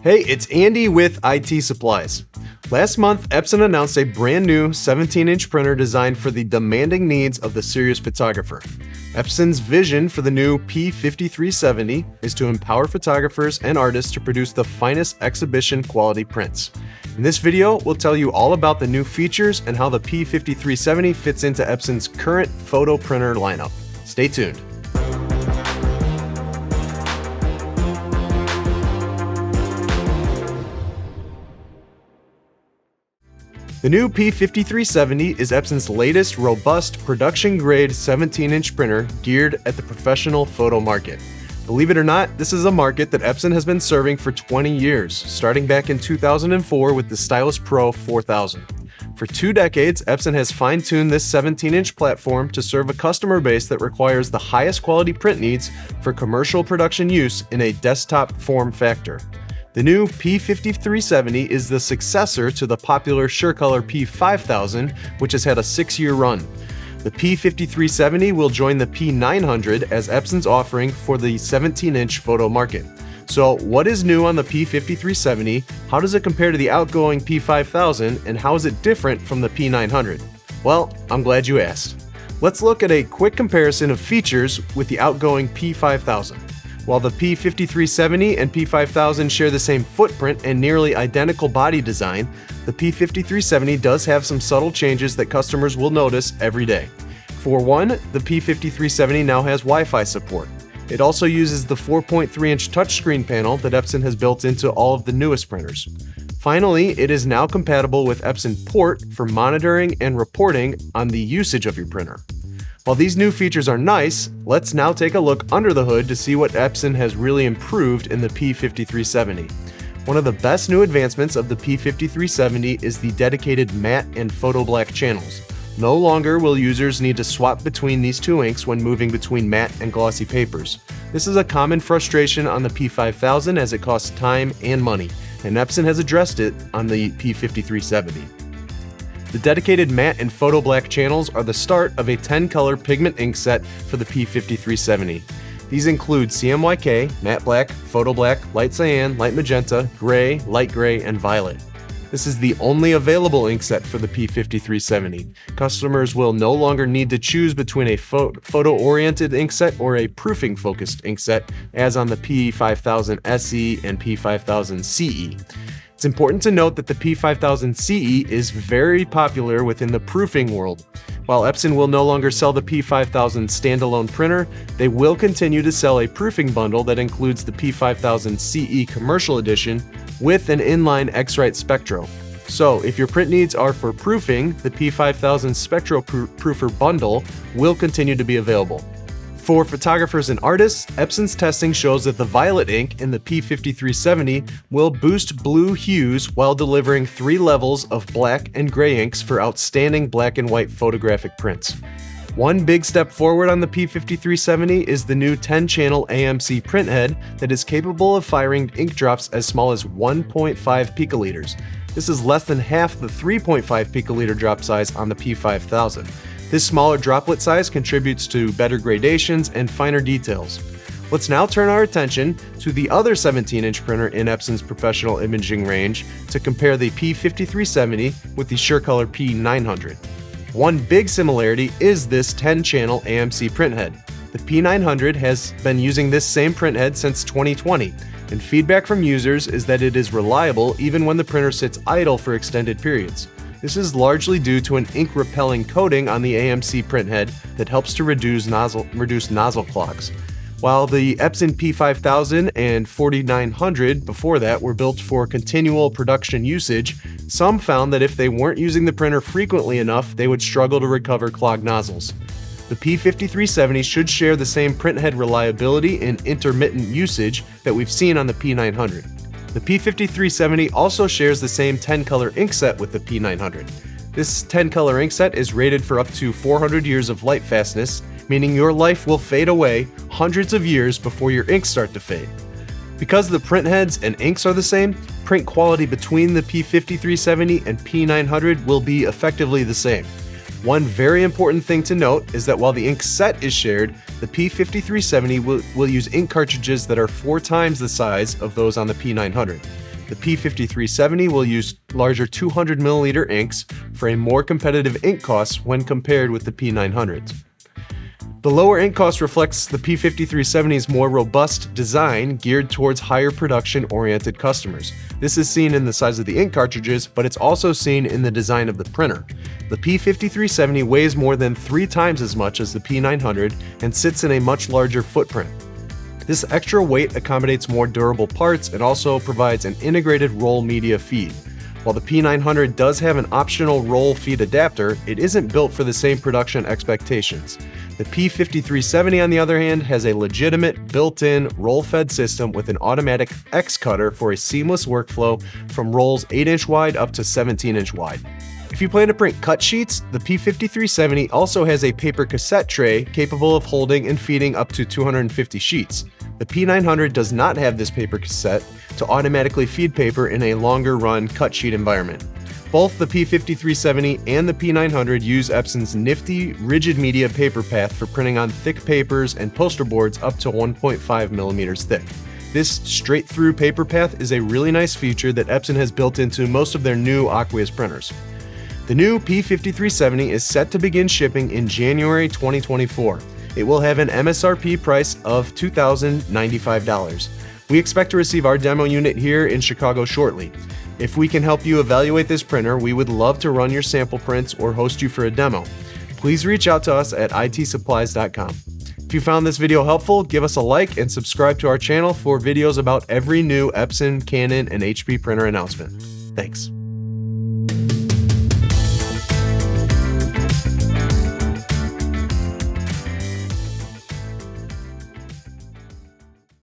Hey, it's Andy with IT Supplies. Last month, EPSON announced a brand new 17-inch printer designed for the demanding needs of the serious photographer. EPSON's vision for the new P5370 is to empower photographers and artists to produce the finest exhibition quality prints. In this video, we'll tell you all about the new features and how the P5370 fits into EPSON's current photo printer lineup. Stay tuned. The new P5370 is EPSON's latest robust production-grade 17-inch printer geared at the professional photo market. Believe it or not, this is a market that EPSON has been serving for 20 years, starting back in 2004 with the Stylus Pro 4000. For 2 decades, EPSON has fine-tuned this 17-inch platform to serve a customer base that requires the highest quality print needs for commercial production use in a desktop form factor. The new P5370 is the successor to the popular SureColor P5000, which has had a 6-year run. The P5370 will join the P900 as EPSON's offering for the 17-inch photo market. So what is new on the P5370, how does it compare to the outgoing P5000, and how is it different from the P900? Well, I'm glad you asked. Let's look at a quick comparison of features with the outgoing P5000. While the P5370 and P5000 share the same footprint and nearly identical body design, the P5370 does have some subtle changes that customers will notice every day. For one, the P5370 now has Wi-Fi support. It also uses the 4.3-inch touchscreen panel that EPSON has built into all of the newest printers. Finally, it is now compatible with EPSON Port for monitoring and reporting on the usage of your printer. While these new features are nice, let's now take a look under the hood to see what EPSON has really improved in the P5370. One of the best new advancements of the P5370 is the dedicated matte and photo black channels. No longer will users need to swap between these two inks when moving between matte and glossy papers. This is a common frustration on the P5000 as it costs time and money, and EPSON has addressed it on the P5370. The dedicated matte and photo black channels are the start of a 10-color pigment ink set for the P5370. These include CMYK, matte black, photo black, light cyan, light magenta, gray, light gray, and violet. This is the only available ink set for the P5370. Customers will no longer need to choose between a photo-oriented ink set or a proofing-focused ink set, as on the P5000 SE and P5000 CE. It's important to note that the P5000 CE is very popular within the proofing world. While EPSON will no longer sell the P5000 standalone printer, they will continue to sell a proofing bundle that includes the P5000 CE Commercial Edition with an inline X-Rite Spectro. So, if your print needs are for proofing, the P5000 Spectro Proofer Bundle will continue to be available. For photographers and artists, EPSON's testing shows that the violet ink in the P5370 will boost blue hues while delivering 3 levels of black and gray inks for outstanding black and white photographic prints. One big step forward on the P5370 is the new 10-channel AMC printhead that is capable of firing ink drops as small as 1.5 picoliters. This is less than half the 3.5 picoliter drop size on the P5000. This smaller droplet size contributes to better gradations and finer details. Let's now turn our attention to the other 17-inch printer in EPSON's professional imaging range to compare the P5370 with the SureColor P900. One big similarity is this 10-channel AMC printhead. The P900 has been using this same printhead since 2020, and feedback from users is that it is reliable even when the printer sits idle for extended periods. This is largely due to an ink-repelling coating on the AMC printhead that helps to reduce nozzle clogs. While the EPSON P5000 and 4900 before that were built for continual production usage, some found that if they weren't using the printer frequently enough, they would struggle to recover clogged nozzles. The P5370 should share the same printhead reliability and intermittent usage that we've seen on the P900. The P5370 also shares the same 10-color ink set with the P900. This 10-color ink set is rated for up to 400 years of light fastness, meaning your life will fade away hundreds of years before your inks start to fade. Because the printheads and inks are the same, print quality between the P5370 and P900 will be effectively the same. One very important thing to note is that while the ink set is shared, the P5370 will use ink cartridges that are 4 times the size of those on the P900. The P5370 will use larger 200 milliliter inks for a more competitive ink cost when compared with the P900s. The lower ink cost reflects the P5370's more robust design geared towards higher production-oriented customers. This is seen in the size of the ink cartridges, but it's also seen in the design of the printer. The P5370 weighs more than 3 times as much as the P900 and sits in a much larger footprint. This extra weight accommodates more durable parts and also provides an integrated roll media feed. While the P900 does have an optional roll feed adapter, it isn't built for the same production expectations. The P5370, on the other hand, has a legitimate built-in roll-fed system with an automatic X cutter for a seamless workflow from rolls 8-inch wide up to 17-inch wide. If you plan to print cut sheets, the P5370 also has a paper cassette tray capable of holding and feeding up to 250 sheets. The P900 does not have this paper cassette to automatically feed paper in a longer run cut sheet environment. Both the P5370 and the P900 use Epson's nifty rigid media paper path for printing on thick papers and poster boards up to 1.5 millimeters thick. This straight-through paper path is a really nice feature that Epson has built into most of their new aqueous printers. The new P5370 is set to begin shipping in January 2024. It will have an MSRP price of $2,095. We expect to receive our demo unit here in Chicago shortly. If we can help you evaluate this printer, we would love to run your sample prints or host you for a demo. Please reach out to us at itsupplies.com. If you found this video helpful, give us a like and subscribe to our channel for videos about every new Epson, Canon, and HP printer announcement. Thanks.